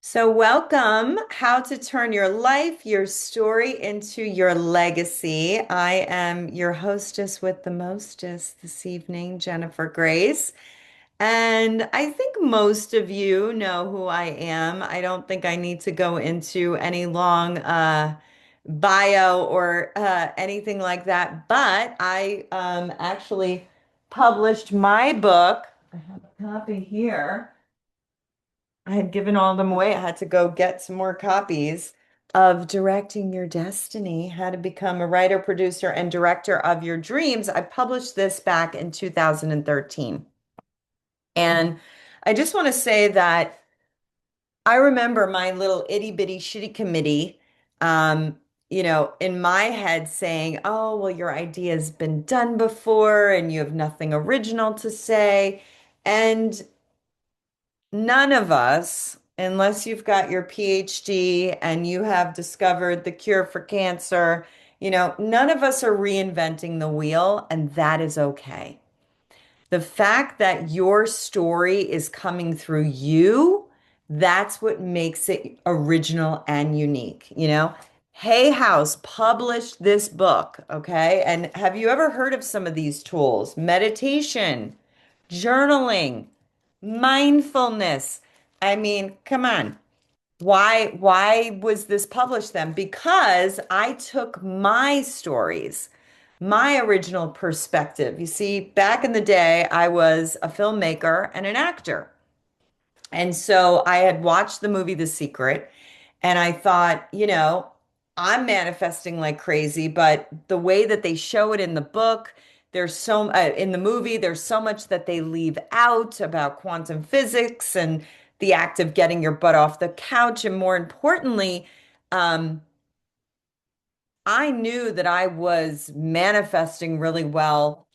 So, welcome. How to turn your life, your story into your legacy. I am your hostess with the mostest this evening, Jennifer Grace. And I think most of you know who I am. I don't think I need to go into any long bio or anything like that. But I actually published my book. I have a copy here. I had given all them away. I had to go get some more copies of Directing Your Destiny, How to Become a Writer, Producer, and Director of Your Dreams. I published this back in 2013. And I just want to say that I remember my little itty bitty shitty committee, in my head saying, oh, well, your idea has been done before and you have nothing original to say. And none of us, unless you've got your PhD and you have discovered the cure for cancer, none of us are reinventing the wheel, and that is okay. The fact that your story is coming through you, that's what makes it original and unique, Hay House published this book, okay? And have you ever heard of some of these tools? Meditation, journaling, mindfulness. I mean, come on. Why was this published then? Because I took my stories, my original perspective. You see, back in the day, I was a filmmaker and an actor. And so I had watched the movie The Secret, and I thought, I'm manifesting like crazy, but the way that they show it in the book, in the movie, there's so much that they leave out about quantum physics and the act of getting your butt off the couch. And more importantly, um, I knew that I was manifesting really well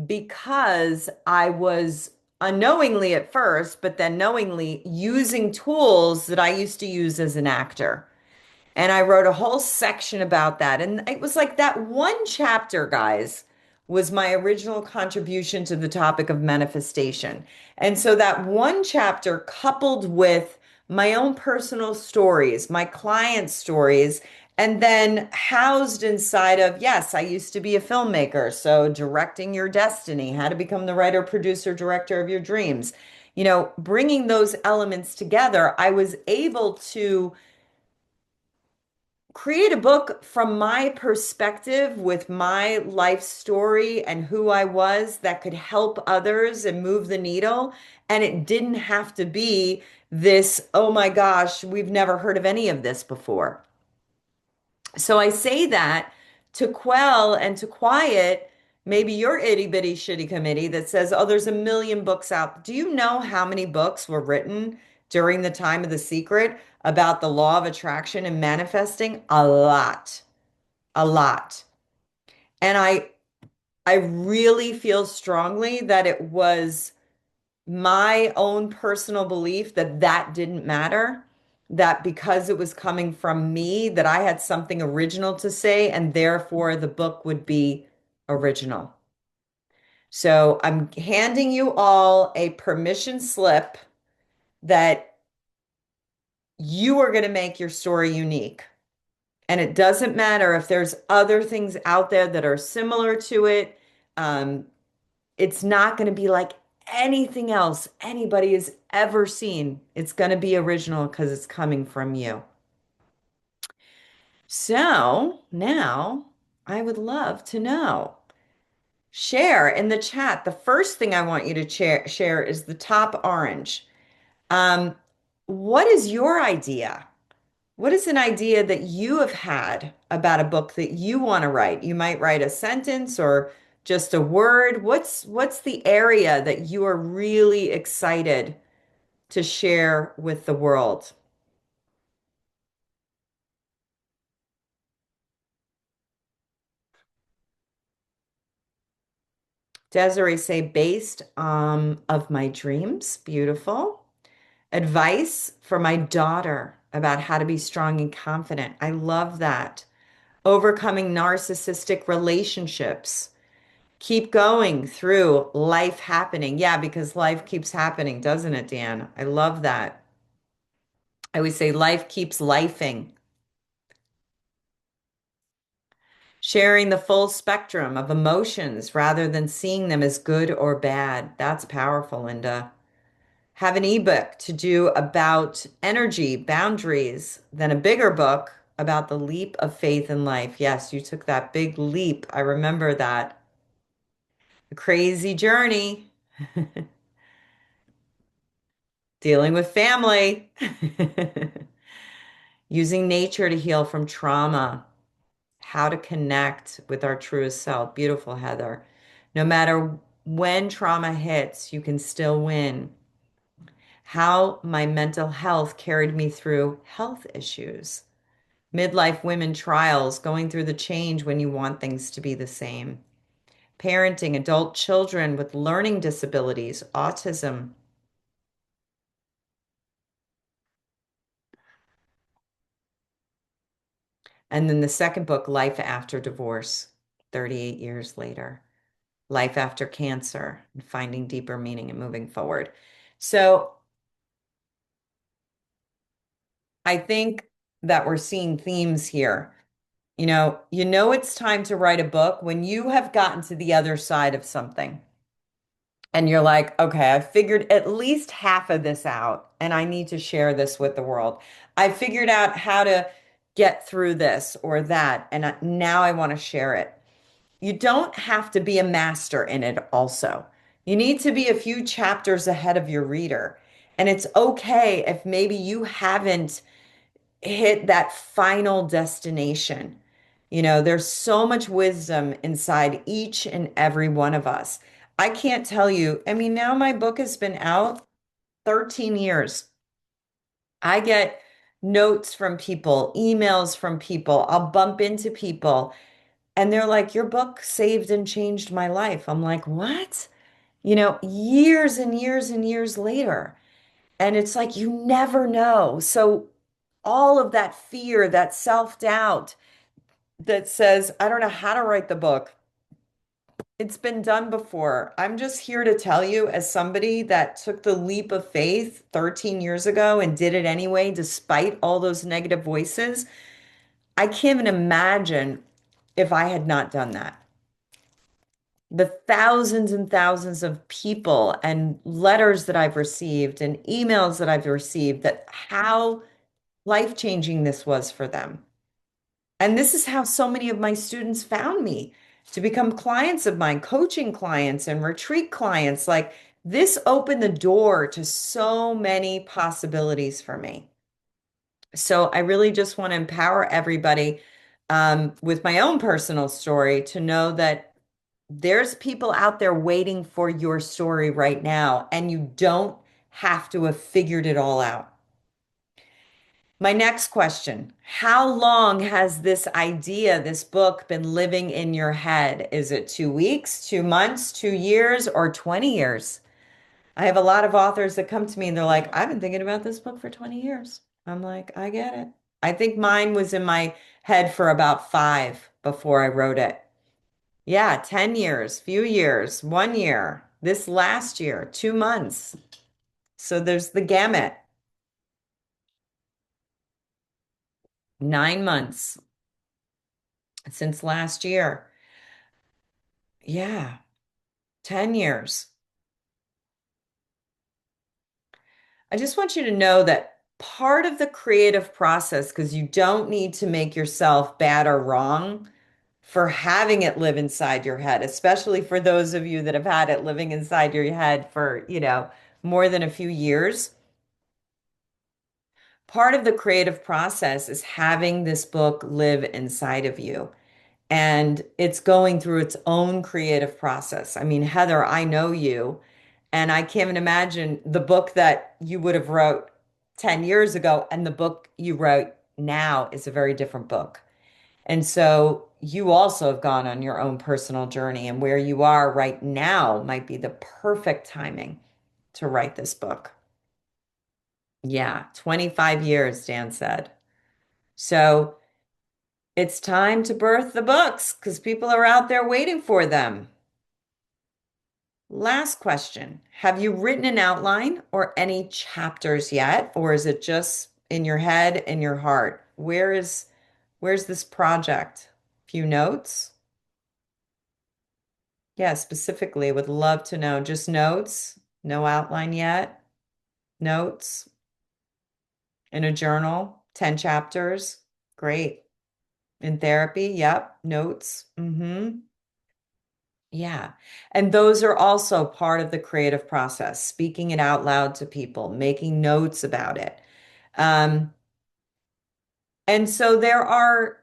because I was unknowingly at first, but then knowingly using tools that I used to use as an actor. And I wrote a whole section about that. And it was like that one chapter, guys, was my original contribution to the topic of manifestation. And so that one chapter, coupled with my own personal stories, my clients' stories, and then housed inside of, yes, I used to be a filmmaker. So directing your destiny, how to become the writer, producer, director of your dreams. Bringing those elements together, I was able to create a book from my perspective with my life story and who I was that could help others and move the needle. And it didn't have to be this, oh my gosh, we've never heard of any of this before. So I say that to quell and to quiet maybe your itty bitty shitty committee that says, oh, there's a million books out. Do you know how many books were written during the time of The Secret about the law of attraction and manifesting? A lot, a lot. And I really feel strongly that it was my own personal belief that that didn't matter, that because it was coming from me, that I had something original to say, and therefore the book would be original. So I'm handing you all a permission slip that you are going to make your story unique. And it doesn't matter if there's other things out there that are similar to it. Um, it's not going to be like anything else anybody has ever seen. It's going to be original because it's coming from you. So now I would love to know. Share in the chat. The first thing I want you to share is the top orange. Um, what is your idea? What is an idea that you have had about a book that you want to write? You might write a sentence or just a word. What's the area that you are really excited to share with the world? Desiree say based of my dreams. Beautiful. Advice for my daughter about how to be strong and confident. I love that. Overcoming narcissistic relationships. Keep going through life happening. Yeah, because life keeps happening, doesn't it, Dan? I love that. I always say life keeps lifing. Sharing the full spectrum of emotions rather than seeing them as good or bad. That's powerful, Linda. Have an ebook to do about energy, boundaries, then a bigger book about the leap of faith in life. Yes, you took that big leap. I remember that. A crazy journey, dealing with family, using nature to heal from trauma, how to connect with our truest self. Beautiful, Heather. No matter when trauma hits, you can still win. How my mental health carried me through health issues. Midlife women trials, going through the change when you want things to be the same. Parenting adult children with learning disabilities, autism. And then the second book, Life After Divorce, 38 years later. Life after cancer and finding deeper meaning and moving forward. So I think that we're seeing themes here. You know it's time to write a book when you have gotten to the other side of something and you're like, okay, I've figured at least half of this out and I need to share this with the world. I figured out how to get through this or that, and now I want to share it. You don't have to be a master in it also. You need to be a few chapters ahead of your reader. And it's okay if maybe you haven't hit that final destination. There's so much wisdom inside each and every one of us. I can't tell you, I mean, now my book has been out 13 years. I get notes from people, emails from people. I'll bump into people and they're like, your book saved and changed my life. I'm like, what? Years and years and years later. And it's like, you never know. So, all of that fear, that self-doubt that says, I don't know how to write the book, it's been done before. I'm just here to tell you, as somebody that took the leap of faith 13 years ago and did it anyway, despite all those negative voices, I can't even imagine if I had not done that. The thousands and thousands of people and letters that I've received and emails that I've received, that how life-changing this was for them. And this is how so many of my students found me to become clients of mine, coaching clients and retreat clients. Like, this opened the door to so many possibilities for me. So I really just want to empower everybody, with my own personal story, to know that there's people out there waiting for your story right now, and you don't have to have figured it all out. My next question, how long has this idea, this book, been living in your head? Is it 2 weeks, 2 months, 2 years, or 20 years? I have a lot of authors that come to me and they're like, I've been thinking about this book for 20 years. I'm like, I get it. I think mine was in my head for about five before I wrote it. Yeah, 10 years, few years, 1 year, this last year, 2 months. So there's the gamut. 9 months since last year. Yeah, 10 years. I just want you to know that part of the creative process, because you don't need to make yourself bad or wrong for having it live inside your head, especially for those of you that have had it living inside your head for, more than a few years. Part of the creative process is having this book live inside of you. And it's going through its own creative process. I mean, Heather, I know you, and I can't even imagine the book that you would have wrote 10 years ago and the book you wrote now is a very different book. And so you also have gone on your own personal journey, and where you are right now might be the perfect timing to write this book. Yeah, 25 years, Dan said. So it's time to birth the books because people are out there waiting for them. Last question. Have you written an outline or any chapters yet, or is it just in your head and your heart? Where's this project? Few notes? Yeah, specifically, would love to know. Just notes, no outline yet. Notes in a journal, 10 chapters. Great. In therapy, yep. Notes. Yeah. And those are also part of the creative process, speaking it out loud to people, making notes about it. Um, and so there are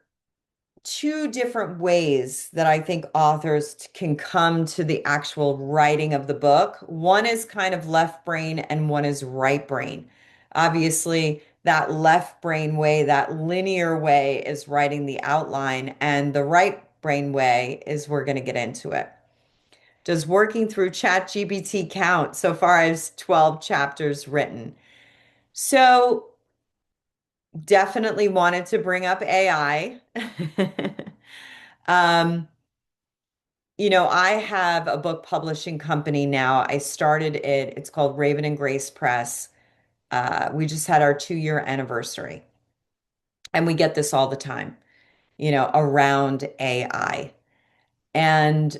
two different ways that I think authors can come to the actual writing of the book. One is kind of left brain and one is right brain. Obviously, that left brain way, that linear way is writing the outline, and the right brain way is we're going to get into it. Does working through ChatGPT count so far as 12 chapters written? So, definitely wanted to bring up AI. Um, I have a book publishing company now. I started it. It's called Raven and Grace Press. We just had our 2-year anniversary, and we get this all the time, around AI. And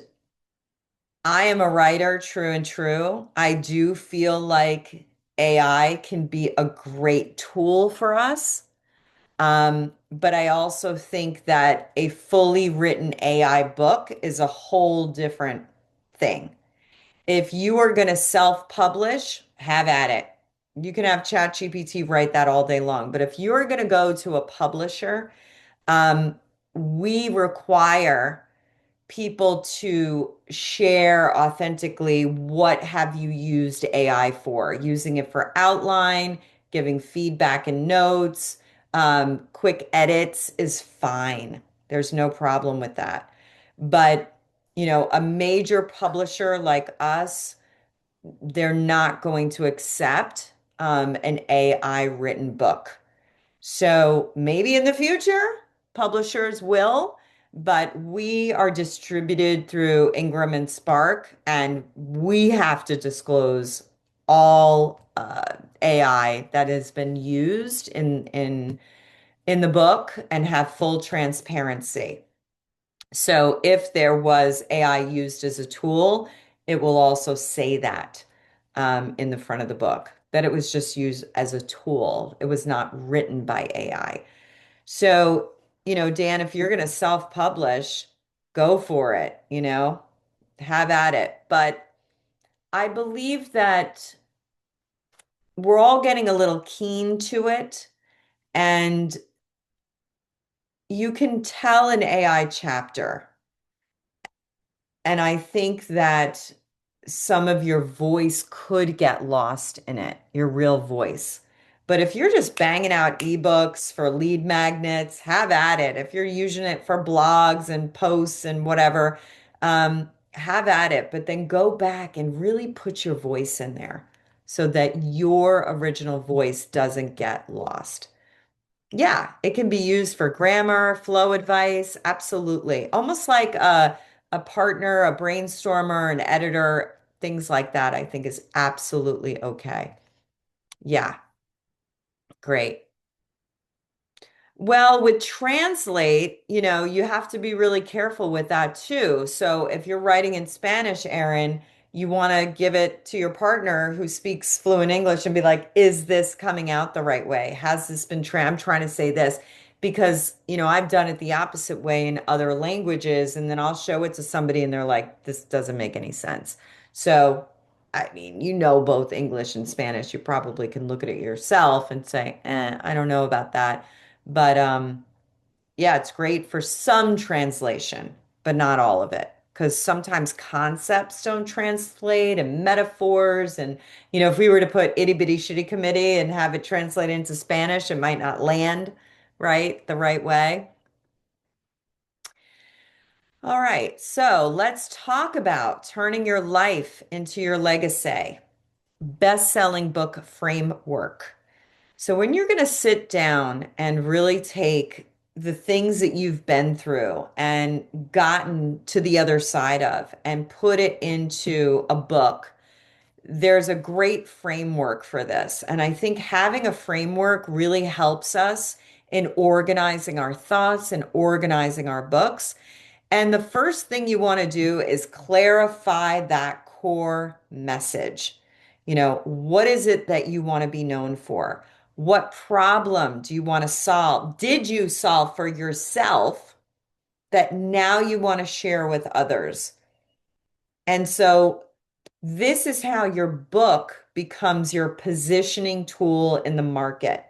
I am a writer, true and true. I do feel like AI can be a great tool for us. But I also think that a fully written AI book is a whole different thing. If you are going to self-publish, have at it. You can have ChatGPT write that all day long. But if you're going to go to a publisher, um, we require people to share authentically what have you used AI for, using it for outline, giving feedback and notes, quick edits is fine. There's no problem with that. But, a major publisher like us, they're not going to accept an AI written book. So maybe in the future, publishers will, but we are distributed through Ingram and Spark, and we have to disclose all AI that has been used in the book and have full transparency. So if there was AI used as a tool, it will also say that in the front of the book, that it was just used as a tool. It was not written by AI. So, Dan, if you're going to self-publish, go for it, have at it. But I believe that we're all getting a little keen to it, and you can tell an AI chapter. And I think that some of your voice could get lost in it, your real voice. But if you're just banging out ebooks for lead magnets, have at it. If you're using it for blogs and posts and whatever, have at it. But then go back and really put your voice in there so that your original voice doesn't get lost. Yeah, it can be used for grammar, flow advice, absolutely. Almost like a partner, a brainstormer, an editor, things like that, I think is absolutely okay. Yeah, great. Well, with Translate, you have to be really careful with that too. So if you're writing in Spanish, Erin, you want to give it to your partner who speaks fluent English and be like, is this coming out the right way? Has this been I'm trying to say this because, I've done it the opposite way in other languages, and then I'll show it to somebody and they're like, this doesn't make any sense. So, I mean, both English and Spanish. You probably can look at it yourself and say, I don't know about that. But yeah, it's great for some translation, but not all of it. Because sometimes concepts don't translate and metaphors. And, if we were to put itty bitty shitty committee and have it translate into Spanish, it might not land the right way. All right, so let's talk about turning your life into your legacy. Best-selling book framework. So when you're going to sit down and really take the things that you've been through and gotten to the other side of and put it into a book, there's a great framework for this. And I think having a framework really helps us in organizing our thoughts and organizing our books. And the first thing you want to do is clarify that core message. What is it that you want to be known for? What problem do you want to solve? Did you solve for yourself that now you want to share with others? And so this is how your book becomes your positioning tool in the market.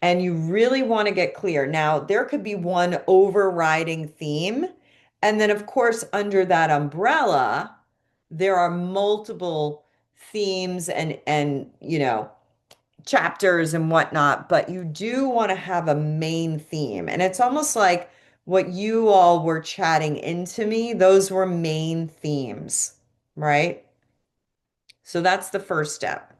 And you really want to get clear. Now, there could be one overriding theme. And then, of course, under that umbrella, there are multiple themes and chapters and whatnot, but you do want to have a main theme. And it's almost like what you all were chatting into me, those were main themes, right? So that's the first step.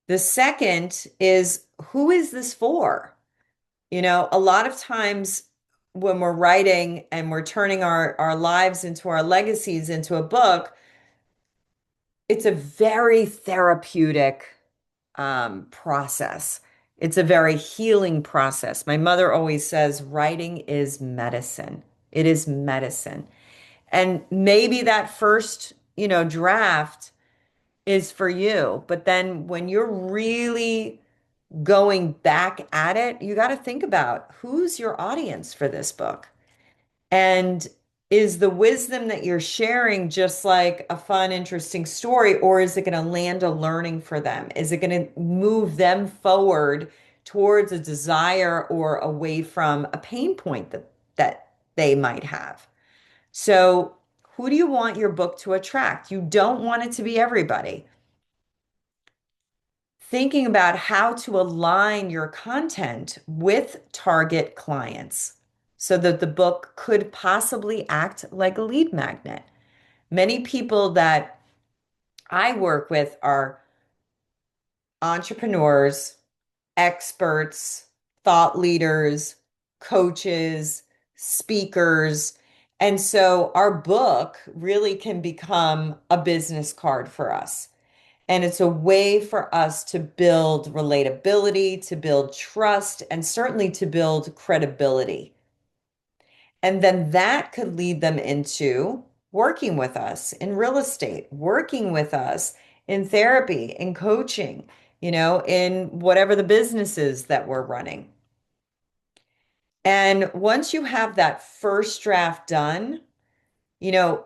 The second is, who is this for? A lot of times when we're writing and we're turning our lives into our legacies into a book, it's a very therapeutic process. It's a very healing process. My mother always says writing is medicine. It is medicine. And maybe that first draft is for you. But then when you're really going back at it, you got to think about who's your audience for this book. And is the wisdom that you're sharing just like a fun, interesting story, or is it going to land a learning for them? Is it going to move them forward towards a desire or away from a pain point that they might have? So, who do you want your book to attract? You don't want it to be everybody. Thinking about how to align your content with target clients so that the book could possibly act like a lead magnet. Many people that I work with are entrepreneurs, experts, thought leaders, coaches, speakers. And so our book really can become a business card for us. And it's a way for us to build relatability, to build trust, and certainly to build credibility. And then that could lead them into working with us in real estate, working with us in therapy, in coaching, in whatever the businesses that we're running. And once you have that first draft done, you know,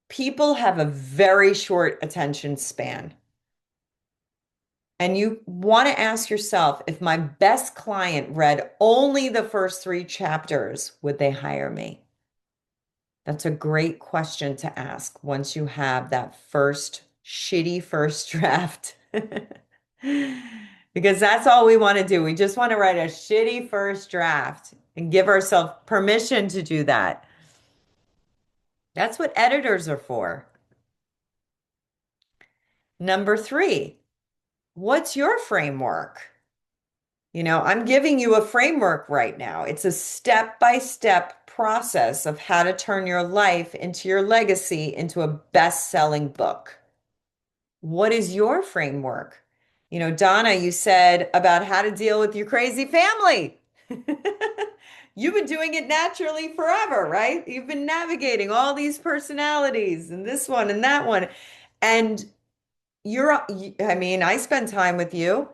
people have a very short attention span. And you want to ask yourself, if my best client read only the first three chapters, would they hire me? That's a great question to ask once you have that first shitty first draft. Because that's all we want to do. We just want to write a shitty first draft and give ourselves permission to do that. That's what editors are for. Number three, what's your framework? I'm giving you a framework right now. It's a step-by-step process of how to turn your life into your legacy into a best-selling book. What is your framework? Donna, you said about how to deal with your crazy family. You've been doing it naturally forever, right? You've been navigating all these personalities and this one and that one. And I spend time with you.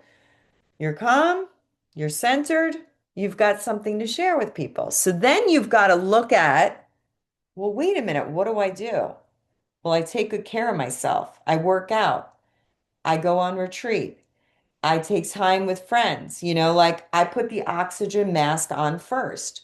You're calm, you're centered, you've got something to share with people. So then you've got to look at, well, wait a minute, what do I do? Well, I take good care of myself. I work out. I go on retreat. I take time with friends, like I put the oxygen mask on first.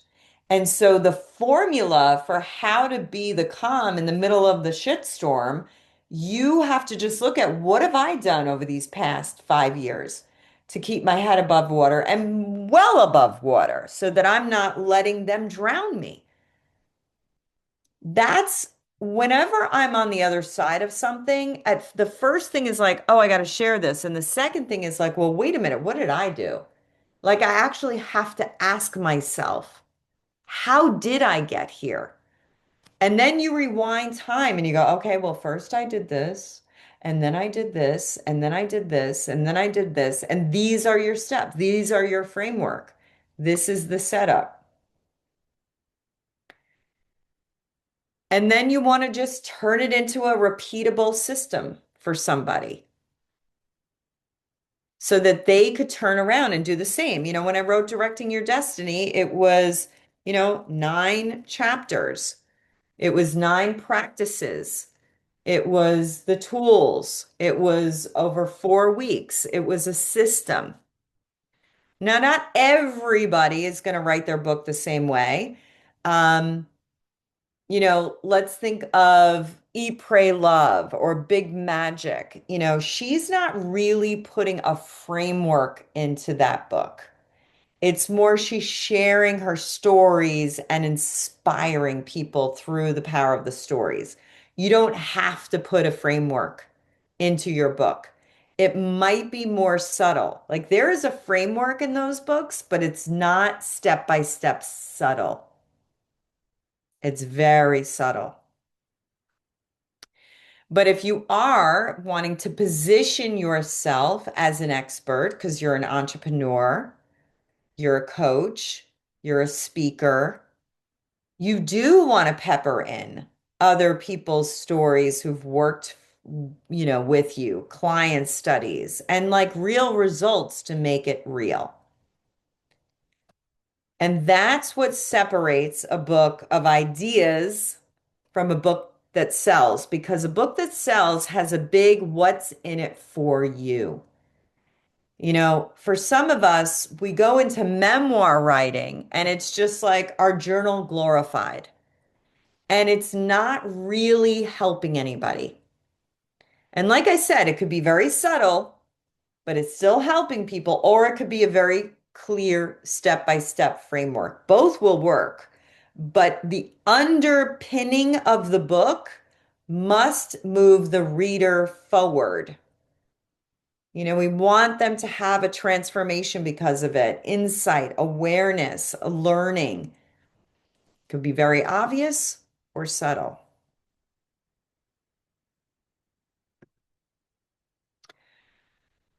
And so the formula for how to be the calm in the middle of the shitstorm, you have to just look at, what have I done over these past 5 years to keep my head above water and well above water so that I'm not letting them drown me. That's whenever I'm on the other side of something, the first thing is like, oh, I got to share this. And the second thing is like, well, wait a minute, what did I do? Like, I actually have to ask myself, how did I get here? And then you rewind time and you go, okay, well, first I did this. And then I did this, and then I did this, and then I did this. And these are your steps. These are your framework. This is the setup. And then you want to just turn it into a repeatable system for somebody so that they could turn around and do the same. When I wrote Directing Your Destiny, it was, 9 chapters. It was 9 practices. It was the tools. It was over 4 weeks. It was a system. Now, not everybody is going to write their book the same way. Um, let's think of Eat, Pray, Love or Big Magic. She's not really putting a framework into that book. It's more she's sharing her stories and inspiring people through the power of the stories. You don't have to put a framework into your book. It might be more subtle. Like there is a framework in those books, but it's not step by step subtle. It's very subtle. But if you are wanting to position yourself as an expert, because you're an entrepreneur, you're a coach, you're a speaker, you do want to pepper in other people's stories who've worked, with you, client studies, and like real results to make it real. And that's what separates a book of ideas from a book that sells, because a book that sells has a big what's in it for you. For some of us, we go into memoir writing and it's just like our journal glorified. And it's not really helping anybody. And like I said, it could be very subtle, but it's still helping people, or it could be a very clear step-by-step framework. Both will work, but the underpinning of the book must move the reader forward. We want them to have a transformation because of it, insight, awareness, learning. Could be very obvious or subtle.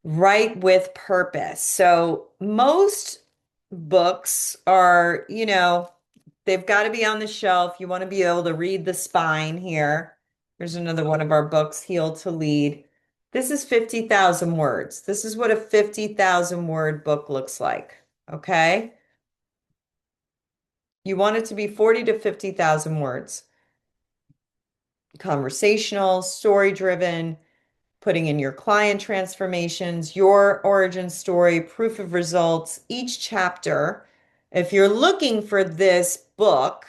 Write with purpose. So most books are, they've got to be on the shelf. You want to be able to read the spine here. Here's another one of our books, Heal to Lead. This is 50,000 words. This is what a 50,000 word book looks like. Okay. You want it to be 40 to 50,000 words. Conversational, story driven, putting in your client transformations, your origin story, proof of results, each chapter. If you're looking for this book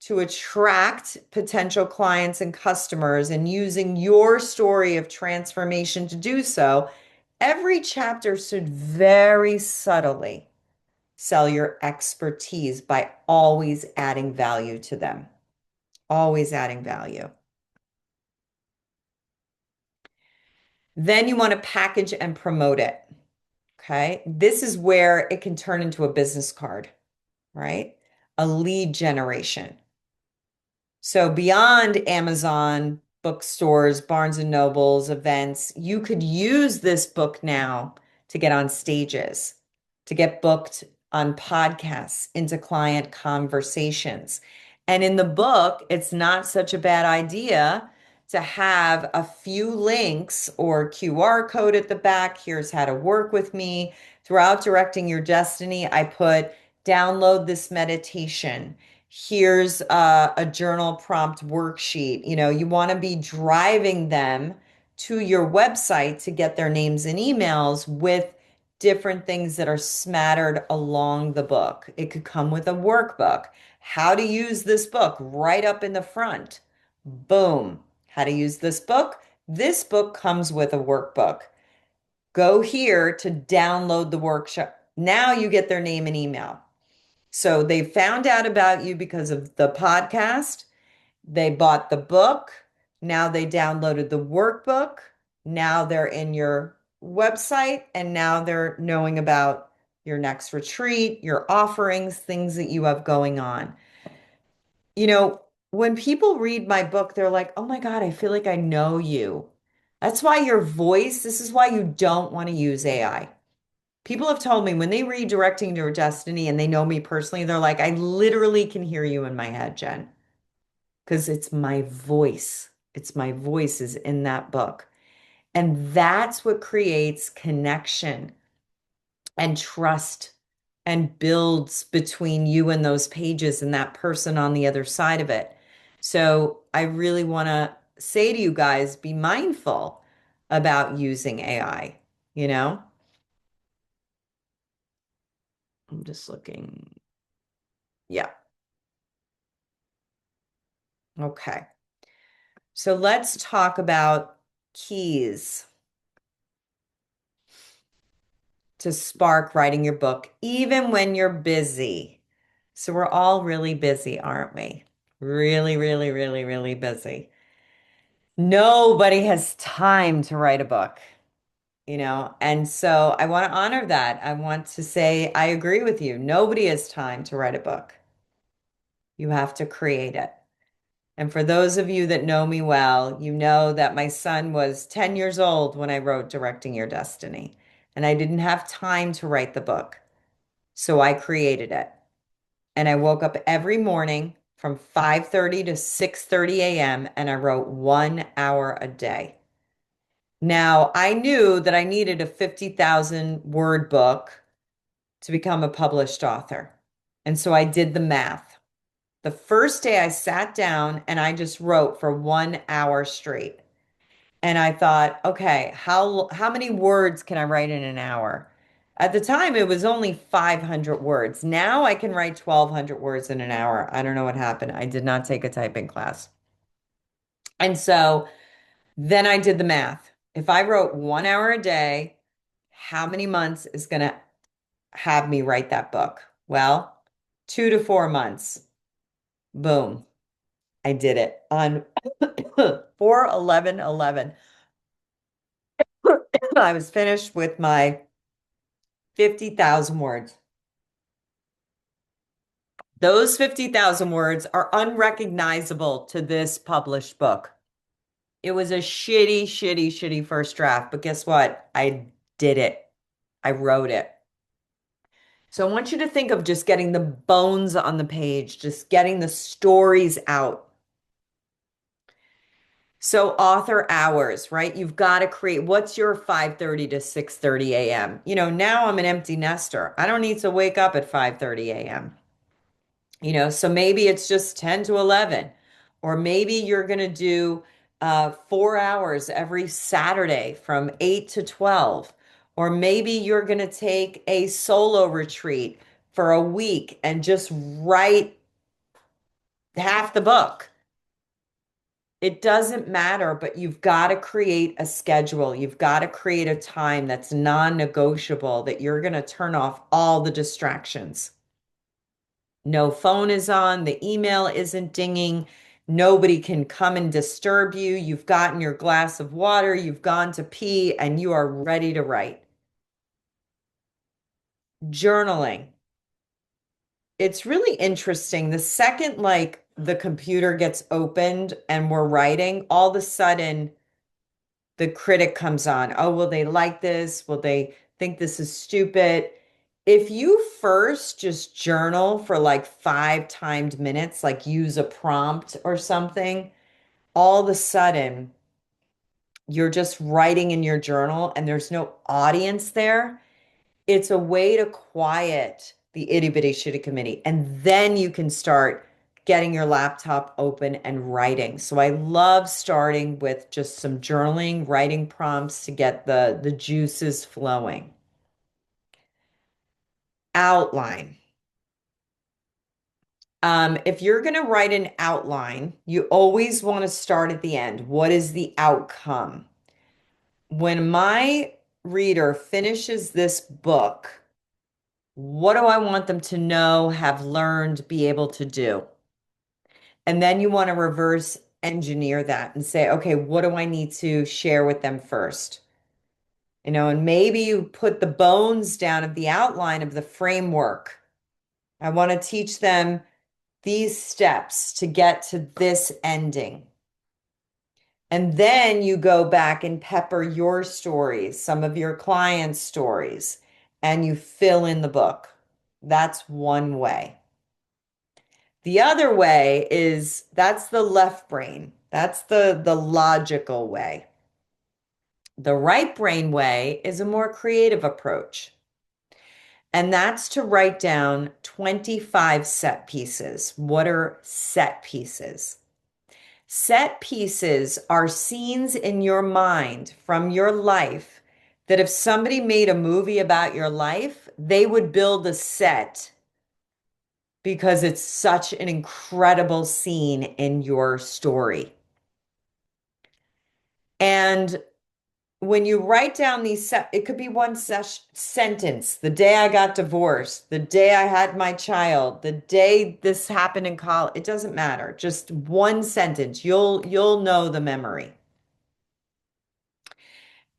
to attract potential clients and customers and using your story of transformation to do so, every chapter should very subtly sell your expertise by always adding value to them, always adding value. Then you want to package and promote it. Okay. This is where it can turn into a business card, right? A lead generation. So beyond Amazon, bookstores, Barnes and Nobles, events, you could use this book now to get on stages, to get booked on podcasts, into client conversations. And in the book, it's not such a bad idea to have a few links or QR code at the back. Here's how to work with me. Throughout Directing Your Destiny, I put download this meditation. Here's a journal prompt worksheet. You want to be driving them to your website to get their names and emails with different things that are smattered along the book. It could come with a workbook. How to use this book right up in the front. Boom. How to use this book. This book comes with a workbook. Go here to download the workshop. Now you get their name and email. So they found out about you because of the podcast. They bought the book. Now they downloaded the workbook. Now they're in your website and now they're knowing about your next retreat, your offerings, things that you have going on. You know, when people read my book, they're like, oh my God, I feel like I know you. That's why your voice, this is why you don't want to use AI. People have told me when they read Directing Your Destiny and they know me personally, they're like, I literally can hear you in my head, Jen, because it's my voice. It's my voice is in that book. And that's what creates connection and trust and builds between you and those pages and that person on the other side of it. So I really want to say to you guys, be mindful about using AI, you know? I'm just looking. Yeah. Okay. So let's talk about keys to spark writing your book, even when you're busy. So we're all really busy, aren't we? Really, really, really, really busy. Nobody has time to write a book, you know? And so I want to honor that. I want to say, I agree with you. Nobody has time to write a book. You have to create it. And for those of you that know me well, you know that my son was 10 years old when I wrote Directing Your Destiny, and I didn't have time to write the book. So I created it. And I woke up every morning from 5:30 to 6:30 a.m. and I wrote 1 hour a day. Now, I knew that I needed a 50,000 word book to become a published author. And so I did the math. The first day I sat down and I just wrote for 1 hour straight. And I thought, okay, how many words can I write in an hour? At the time, it was only 500 words. Now I can write 1,200 words in an hour. I don't know what happened. I did not take a typing class. And so then I did the math. If I wrote 1 hour a day, how many months is going to have me write that book? Well, 2 to 4 months. Boom. I did it on 4/11/11. I was finished with my 50,000 words. Those 50,000 words are unrecognizable to this published book. It was a shitty, shitty, shitty first draft, but guess what? I did it. I wrote it. So I want you to think of just getting the bones on the page, just getting the stories out. So author hours, right? You've got to create what's your 5:30 to 6:30 a.m. You know, now I'm an empty nester. I don't need to wake up at 5:30 a.m. You know, so maybe it's just 10 to 11, or maybe you're going to do 4 hours every Saturday from 8 to 12, or maybe you're going to take a solo retreat for a week and just write half the book. It doesn't matter, but you've got to create a schedule. You've got to create a time that's non-negotiable, that you're going to turn off all the distractions. No phone is on, the email isn't dinging, nobody can come and disturb you. You've gotten your glass of water, you've gone to pee, and you are ready to write. Journaling. It's really interesting. The second, like, the computer gets opened and we're writing, all of a sudden the critic comes on. Oh, will they like this? Will they think this is stupid? If you first just journal for like 5 timed minutes, like use a prompt or something, all of a sudden you're just writing in your journal and there's no audience there. It's a way to quiet the itty bitty shitty committee. And then you can start getting your laptop open and writing. So I love starting with just some journaling, writing prompts to get the juices flowing. Outline. If you're going to write an outline, you always want to start at the end. What is the outcome? When my reader finishes this book, what do I want them to know, have learned, be able to do? And then you want to reverse engineer that and say, okay, what do I need to share with them first? You know, and maybe you put the bones down of the outline of the framework. I want to teach them these steps to get to this ending. And then you go back and pepper your stories, some of your clients' stories, and you fill in the book. That's one way. The other way is that's the left brain. That's the logical way. The right brain way is a more creative approach. And that's to write down 25 set pieces. What are set pieces? Set pieces are scenes in your mind from your life that if somebody made a movie about your life, they would build a set because it's such an incredible scene in your story. And when you write down it could be one sentence, the day I got divorced, the day I had my child, the day this happened in college, it doesn't matter. Just one sentence. You'll know the memory.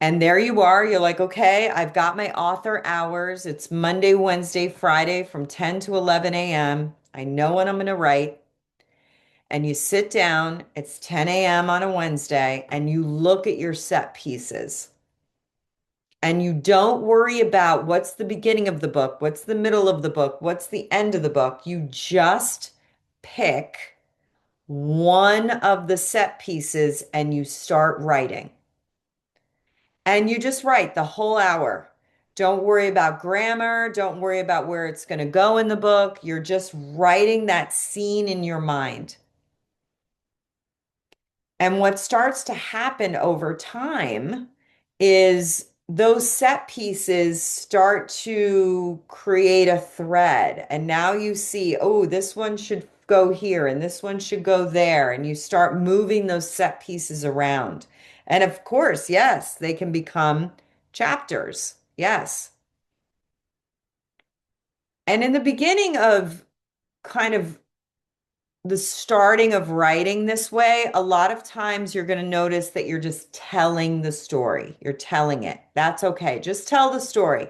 And there you are. You're like, okay, I've got my author hours. It's Monday, Wednesday, Friday from 10 to 11 a.m. I know what I'm going to write. And you sit down, it's 10 a.m. on a Wednesday, and you look at your set pieces. And you don't worry about what's the beginning of the book, what's the middle of the book, what's the end of the book. You just pick one of the set pieces and you start writing. And you just write the whole hour. Don't worry about grammar. Don't worry about where it's going to go in the book. You're just writing that scene in your mind. And what starts to happen over time is those set pieces start to create a thread. And now you see, oh, this one should go here and this one should go there. And you start moving those set pieces around. And of course, yes, they can become chapters. Yes. And in the beginning of kind of the starting of writing this way, a lot of times you're going to notice that you're just telling the story. You're telling it. That's okay. Just tell the story.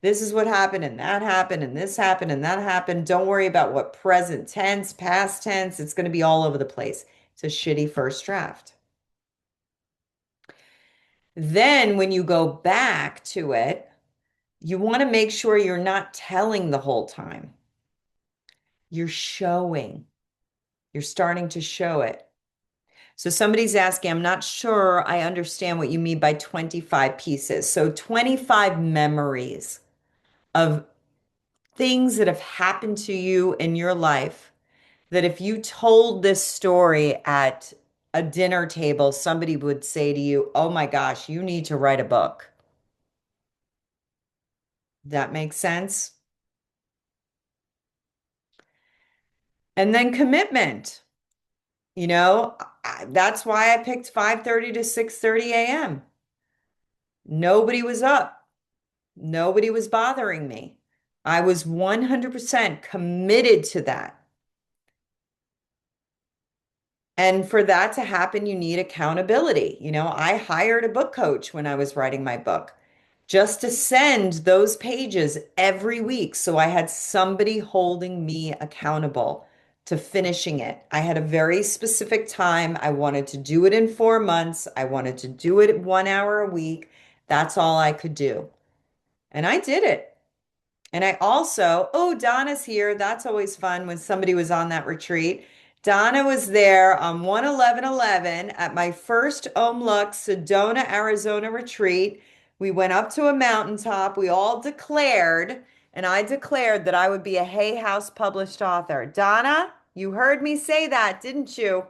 This is what happened, and that happened, and this happened, and that happened. Don't worry about what present tense, past tense. It's going to be all over the place. It's a shitty first draft. Then when you go back to it, you want to make sure you're not telling the whole time. You're showing. You're starting to show it. So somebody's asking, I'm not sure I understand what you mean by 25 pieces. So 25 memories of things that have happened to you in your life that if you told this story at a dinner table, somebody would say to you, oh my gosh, you need to write a book. That makes sense? And then commitment. That's why I picked 5:30 to 6:30 a.m. Nobody was up. Nobody was bothering me. I was 100% committed to that. And for that to happen, you need accountability. I hired a book coach when I was writing my book just to send those pages every week. So I had somebody holding me accountable to finishing it. I had a very specific time. I wanted to do it in 4 months. I wanted to do it 1 hour a week. That's all I could do. And I did it. And I also, oh, Donna's here. That's always fun when somebody was on that retreat. Donna was there on 1/11/11 at my first OMLUX Sedona, Arizona retreat. We went up to a mountaintop. We all declared, and I declared that I would be a Hay House published author. Donna, you heard me say that, didn't you?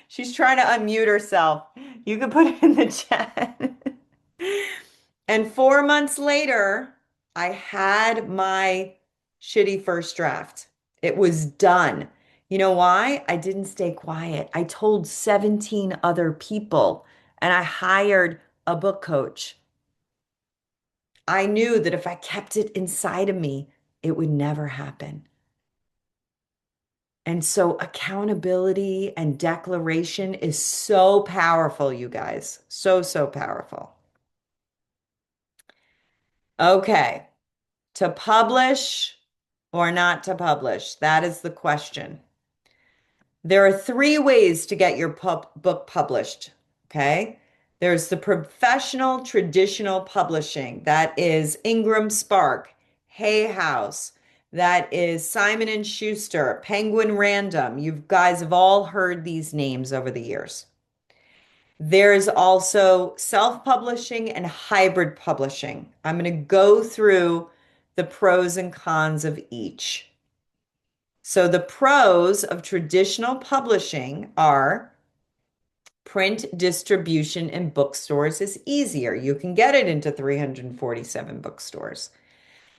She's trying to unmute herself. You can put it in the chat. And 4 months later, I had my shitty first draft. It was done. You know why? I didn't stay quiet. I told 17 other people and I hired a book coach. I knew that if I kept it inside of me, it would never happen. And so accountability and declaration is so powerful, you guys. So, so powerful. Okay. To publish or not to publish? That is the question. There are three ways to get your book published. Okay. There's the professional traditional publishing. That is Ingram Spark, Hay House. That is Simon and Schuster, Penguin Random. You guys have all heard these names over the years. There's also self-publishing and hybrid publishing. I'm going to go through the pros and cons of each. So the pros of traditional publishing are print distribution in bookstores is easier. You can get it into 347 bookstores.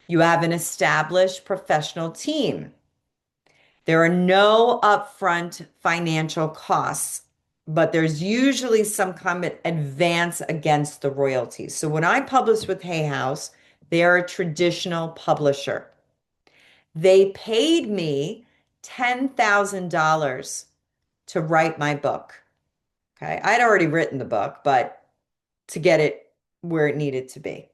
You have an established professional team. There are no upfront financial costs, but there's usually some kind of advance against the royalties. So when I published with Hay House, they're a traditional publisher. They paid me $10,000 to write my book. Okay. I'd already written the book, but to get it where it needed to be.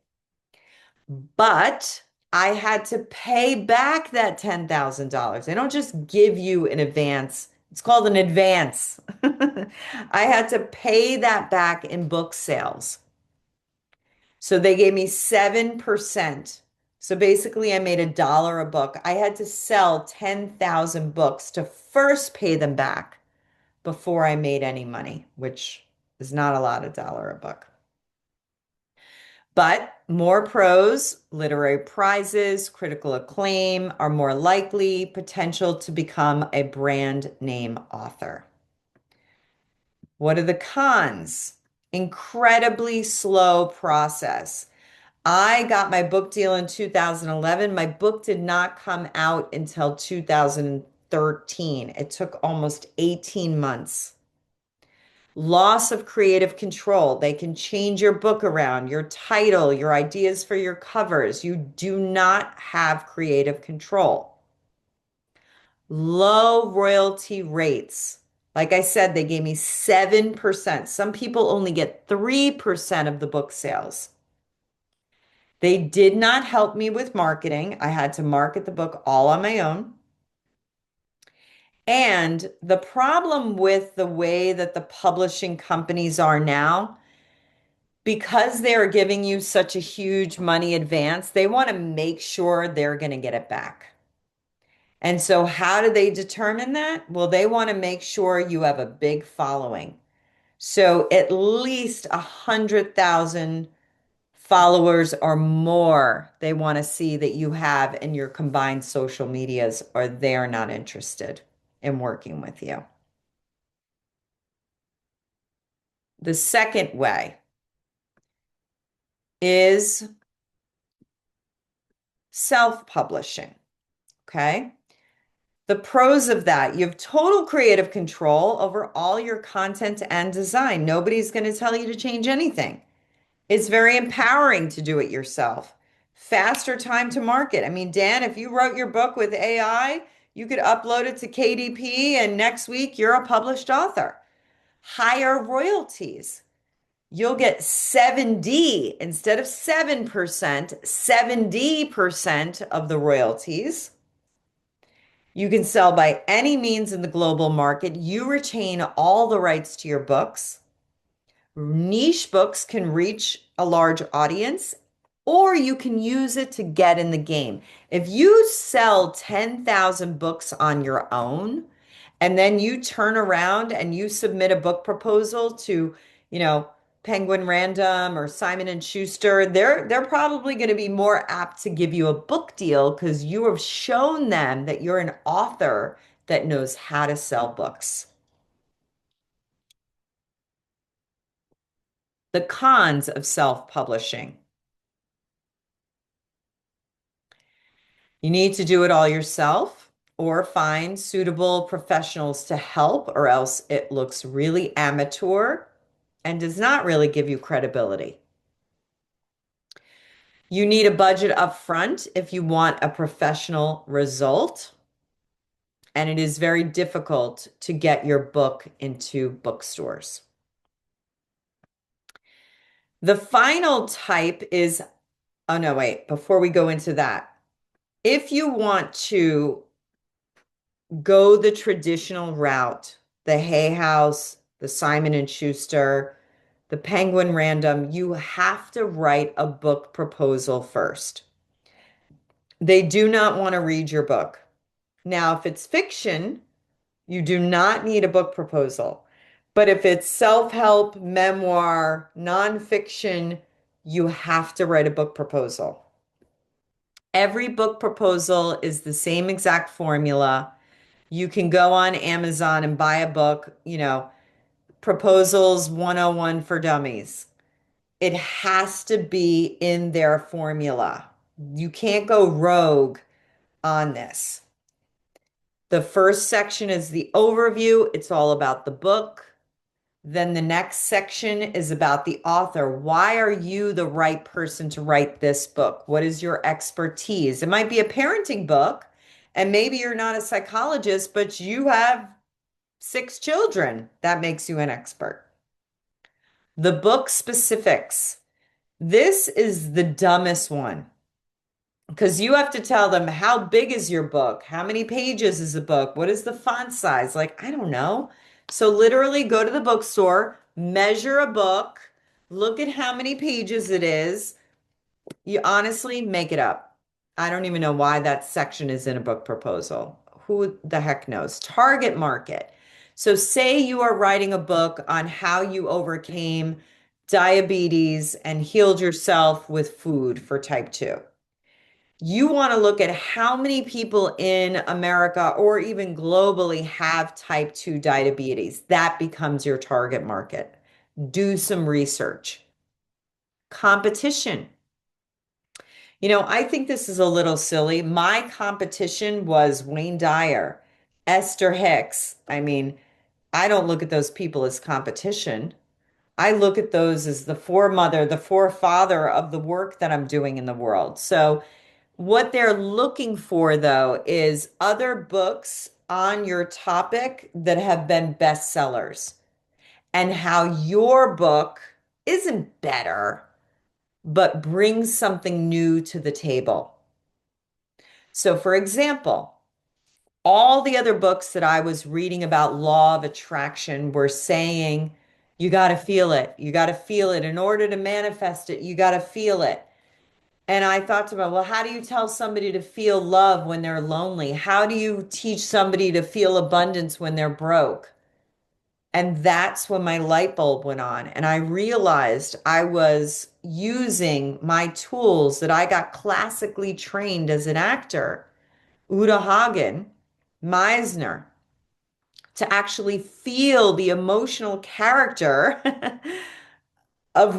But I had to pay back that $10,000. They don't just give you an advance. It's called an advance. I had to pay that back in book sales. So they gave me 7%. So basically, I made $1 a book. I had to sell 10,000 books to first pay them back before I made any money, which is not a lot, $1 a book. But more pros, literary prizes, critical acclaim are more likely, potential to become a brand name author. What are the cons? Incredibly slow process. I got my book deal in 2011. My book did not come out until 2013. It took almost 18 months. Loss of creative control. They can change your book around, your title, your ideas for your covers. You do not have creative control. Low royalty rates. Like I said, they gave me 7%. Some people only get 3% of the book sales. They did not help me with marketing. I had to market the book all on my own. And the problem with the way that the publishing companies are now, because they're giving you such a huge money advance, they want to make sure they're going to get it back. And so how do they determine that? Well, they want to make sure you have a big following. So at least 100,000 followers or more they want to see that you have in your combined social medias, or they're not interested in working with you. The second way is self-publishing. Okay. The pros of that, you have total creative control over all your content and design. Nobody's going to tell you to change anything. It's very empowering to do it yourself. Faster time to market. I mean, Dan, if you wrote your book with AI, you could upload it to KDP and next week you're a published author. Higher royalties. You'll get 7D instead of 7%, 70% of the royalties. You can sell by any means in the global market. You retain all the rights to your books. Niche books can reach a large audience, or you can use it to get in the game. If you sell 10,000 books on your own, and then you turn around and you submit a book proposal to, you know, Penguin Random or Simon and Schuster, they're probably going to be more apt to give you a book deal because you have shown them that you're an author that knows how to sell books. The cons of self-publishing. You need to do it all yourself or find suitable professionals to help, or else it looks really amateur and does not really give you credibility. You need a budget up front if you want a professional result, and it is very difficult to get your book into bookstores. The final type is, oh no, wait, before we go into that, If you want to go the traditional route, the Hay House, the Simon and Schuster, the Penguin Random, you have to write a book proposal first. They do not want to read your book. Now, if it's fiction, you do not need a book proposal. But if it's self-help, memoir, nonfiction, you have to write a book proposal. Every book proposal is the same exact formula. You can go on Amazon and buy a book, Proposals 101 for Dummies. It has to be in their formula. You can't go rogue on this. The first section is the overview. It's all about the book. Then the next section is about the author. Why are you the right person to write this book? What is your expertise? It might be a parenting book, and maybe you're not a psychologist, but you have 6 children. That makes you an expert. The book specifics. This is the dumbest one because you have to tell them how big is your book? How many pages is the book? What is the font size? Like, I don't know. So literally go to the bookstore, measure a book, look at how many pages it is. You honestly make it up. I don't even know why that section is in a book proposal. Who the heck knows? Target market. So say you are writing a book on how you overcame diabetes and healed yourself with food for type 2. You want to look at how many people in America or even globally have type 2 diabetes. That becomes your target market. Do some research. Competition. I think this is a little silly. My competition was Wayne Dyer, Esther Hicks. I mean, I don't look at those people as competition. I look at those as the foremother, the forefather of the work that I'm doing in the world. So, what they're looking for, though, is other books on your topic that have been bestsellers and how your book isn't better, but brings something new to the table. So, for example, all the other books that I was reading about law of attraction were saying, you got to feel it. You got to feel it. In order to manifest it, you got to feel it. And I thought to myself, well, how do you tell somebody to feel love when they're lonely? How do you teach somebody to feel abundance when they're broke? And that's when my light bulb went on. And I realized I was using my tools that I got classically trained as an actor, Uta Hagen, Meisner, to actually feel the emotional character of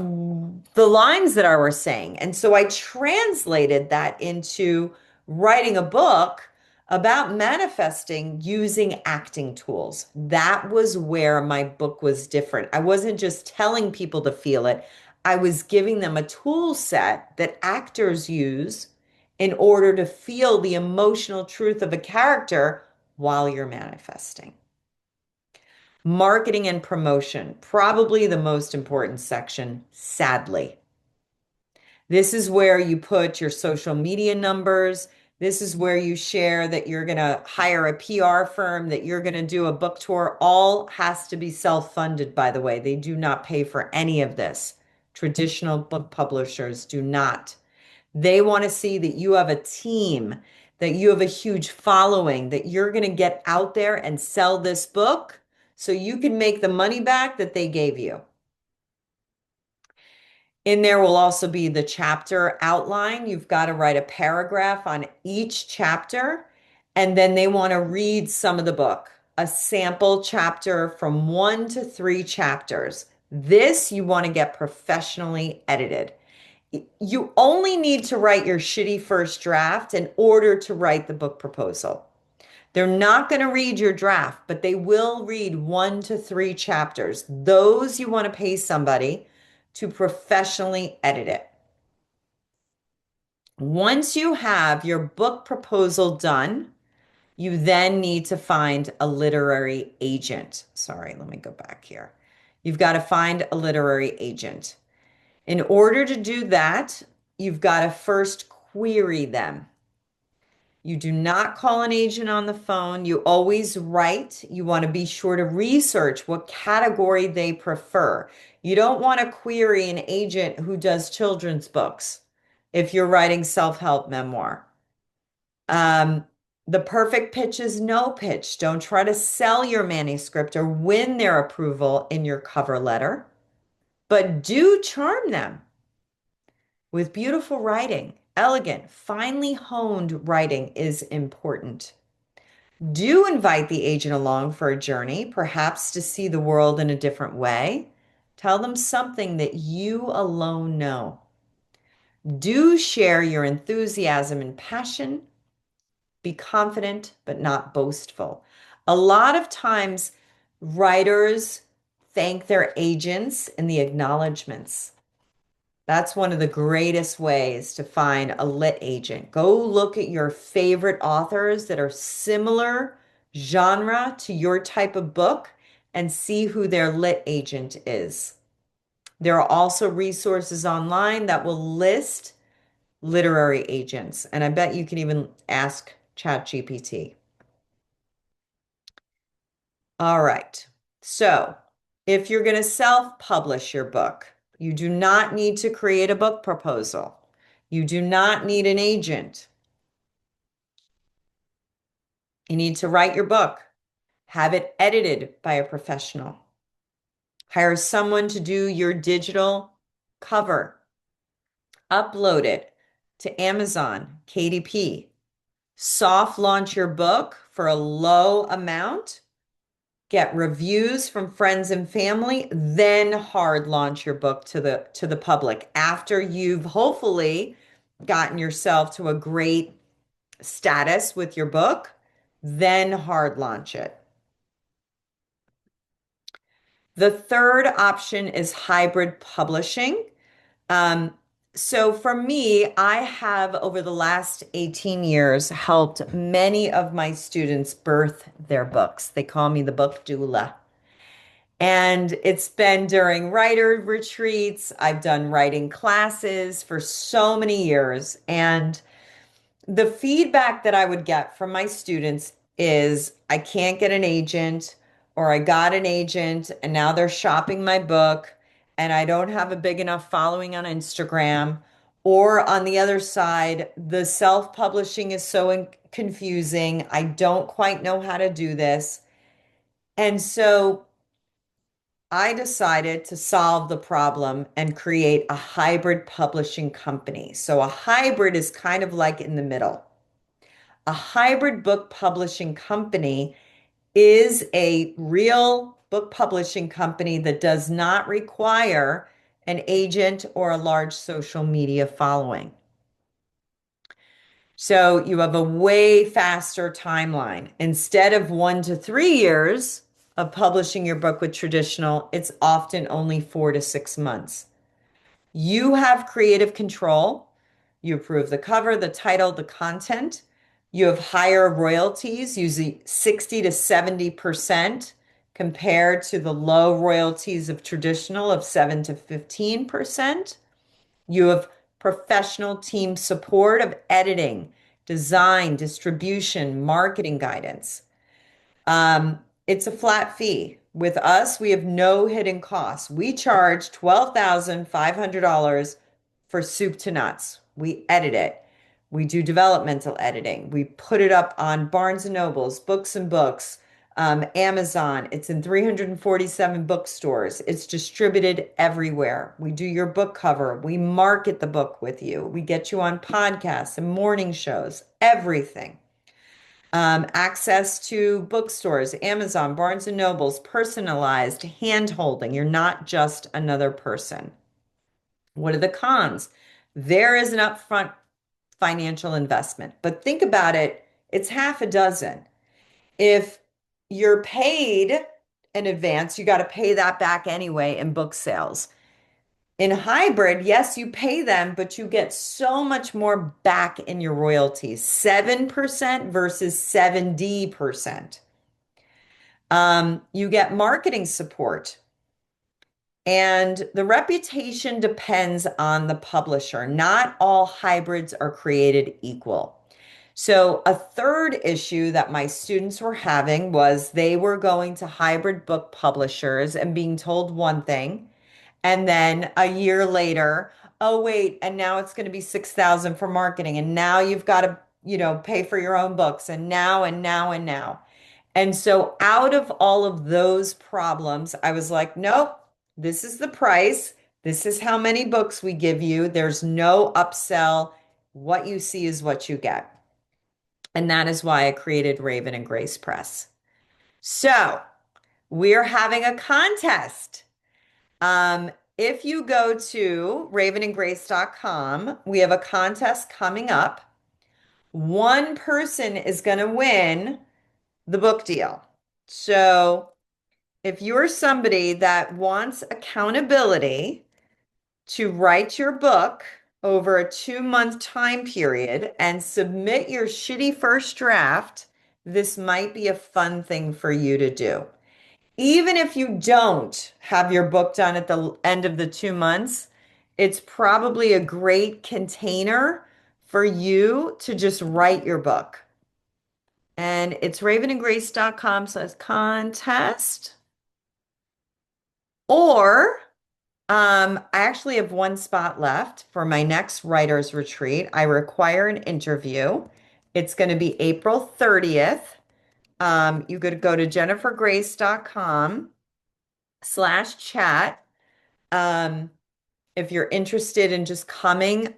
the lines that I was saying. And so I translated that into writing a book about manifesting using acting tools. That was where my book was different. I wasn't just telling people to feel it, I was giving them a tool set that actors use in order to feel the emotional truth of a character while you're manifesting. Marketing and promotion, probably the most important section, sadly. This is where you put your social media numbers. This is where you share that you're going to hire a PR firm, that you're going to do a book tour. All has to be self-funded, by the way. They do not pay for any of this. Traditional book publishers do not. They want to see that you have a team, that you have a huge following, that you're going to get out there and sell this book so you can make the money back that they gave you. In there will also be the chapter outline. You've got to write a paragraph on each chapter, and then they want to read some of the book, a sample chapter from 1 to 3 chapters. This you want to get professionally edited. You only need to write your shitty first draft in order to write the book proposal. They're not going to read your draft, but they will read 1 to 3 chapters. Those you want to pay somebody to professionally edit it. Once you have your book proposal done, you then need to find a literary agent. Sorry, let me go back here. You've got to find a literary agent. In order to do that, you've got to first query them. You do not call an agent on the phone. You always write. You want to be sure to research what category they prefer. You don't want to query an agent who does children's books if you're writing self-help memoir. Um, the perfect pitch is no pitch. Don't try to sell your manuscript or win their approval in your cover letter, but do charm them with beautiful writing. Elegant, finely honed writing is important. Do invite the agent along for a journey, perhaps to see the world in a different way. Tell them something that you alone know. Do share your enthusiasm and passion. Be confident, but not boastful. A lot of times, writers thank their agents in the acknowledgments. That's one of the greatest ways to find a lit agent. Go look at your favorite authors that are similar genre to your type of book and see who their lit agent is. There are also resources online that will list literary agents, and I bet you can even ask ChatGPT. All right. So, if you're going to self-publish your book, you do not need to create a book proposal. You do not need an agent. You need to write your book, have it edited by a professional, hire someone to do your digital cover, upload it to Amazon, KDP, soft launch your book for a low amount, get reviews from friends and family, then hard launch your book to the public after you've hopefully gotten yourself to a great status with your book, then hard launch it. The third option is hybrid publishing. Um, so for me, I have over the last 18 years helped many of my students birth their books. They call me the book doula. And it's been during writer retreats. I've done writing classes for so many years. And the feedback that I would get from my students is I can't get an agent, or I got an agent and now they're shopping my book, and I don't have a big enough following on Instagram. Or on the other side, the self-publishing is so confusing. I don't quite know how to do this. And so I decided to solve the problem and create a hybrid publishing company. So a hybrid is kind of like in the middle. A hybrid book publishing company is a real book publishing company that does not require an agent or a large social media following. So you have a way faster timeline. Instead of 1 to 3 years of publishing your book with traditional, it's often only 4 to 6 months. You have creative control. You approve the cover, the title, the content. You have higher royalties, usually 60 to 70% compared to the low royalties of traditional of 7 to 15%. You have professional team support of editing, design, distribution, marketing guidance. It's a flat fee. With us, we have no hidden costs. We charge $12,500 for soup to nuts. We edit it. We do developmental editing. We put it up on Barnes and Nobles, Books and Books, Amazon. It's in 347 bookstores. It's distributed everywhere. We do your book cover. We market the book with you. We get you on podcasts and morning shows, everything. Access to bookstores, Amazon, Barnes and Nobles, personalized hand holding. You're not just another person. What are the cons? There is an upfront financial investment, but think about it, it's half a dozen. If you're paid in advance, you got to pay that back anyway in book sales. In hybrid, yes, you pay them, but you get so much more back in your royalties, 7% versus 70%. You get marketing support, and the reputation depends on the publisher. Not all hybrids are created equal. So, a third issue that my students were having was they were going to hybrid book publishers and being told one thing, and then a year later, oh wait, and now it's going to be 6,000 for marketing, and now you've got to, pay for your own books, and now and now and now. And so out of all of those problems, I was like, nope, this is the price. This is how many books we give you. There's no upsell. What you see is what you get. And that is why I created Raven and Grace Press. So we're having a contest. If you go to ravenandgrace.com, we have a contest coming up. One person is going to win the book deal. So if you're somebody that wants accountability to write your book over a 2-month time period and submit your shitty first draft, this might be a fun thing for you to do. Even if you don't have your book done at the end of the 2 months, it's probably a great container for you to just write your book. And it's ravenandgrace.com/contest. Or I actually have one spot left for my next writer's retreat. I require an interview. It's going to be April 30th. You could go to jennifergrace.com/chat. Um, if you're interested in just coming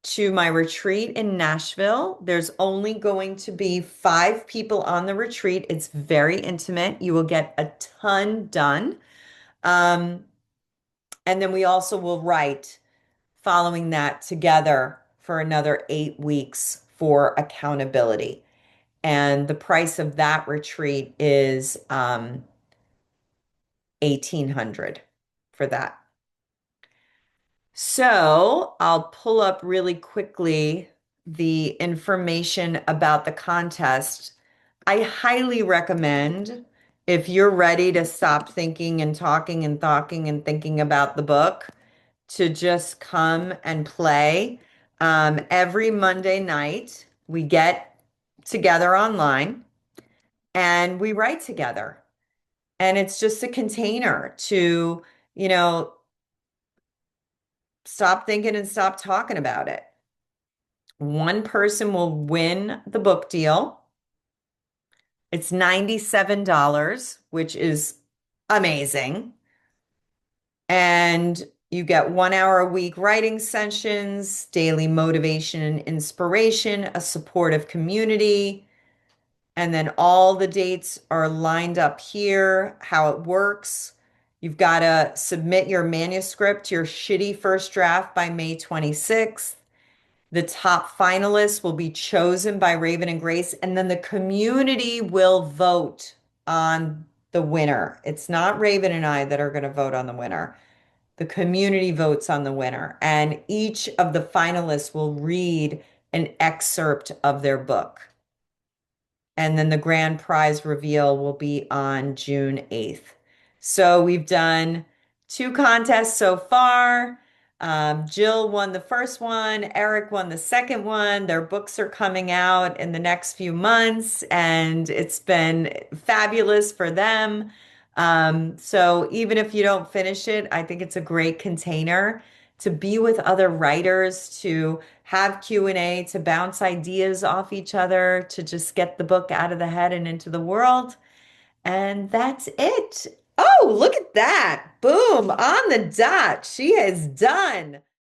to my retreat in Nashville, there's only going to be 5 people on the retreat. It's very intimate. You will get a ton done. Um, and then we also will write following that together for another 8 weeks for accountability. And the price of that retreat is 1,800 for that. So I'll pull up really quickly the information about the contest. I highly recommend if you're ready to stop thinking and talking and talking and thinking about the book, to just come and play. Every Monday night, we get together online and we write together. And it's just a container to, you know, stop thinking and stop talking about it. One person will win the book deal. It's $97, which is amazing. And you get 1 hour a week writing sessions, daily motivation and inspiration, a supportive community. And then all the dates are lined up here, how it works. You've got to submit your manuscript, your shitty first draft by May 26th. The top finalists will be chosen by Raven and Grace, and then the community will vote on the winner. It's not Raven and I that are going to vote on the winner. The community votes on the winner, and each of the finalists will read an excerpt of their book. And then the grand prize reveal will be on June 8th. So we've done 2 contests so far. Jill won the first one, Eric won the second one. Their books are coming out in the next few months, and it's been fabulous for them. So even if you don't finish it, I think it's a great container to be with other writers, to have Q&A, to bounce ideas off each other, to just get the book out of the head and into the world. And that's it. Oh, look at that. Boom, on the dot. She is done.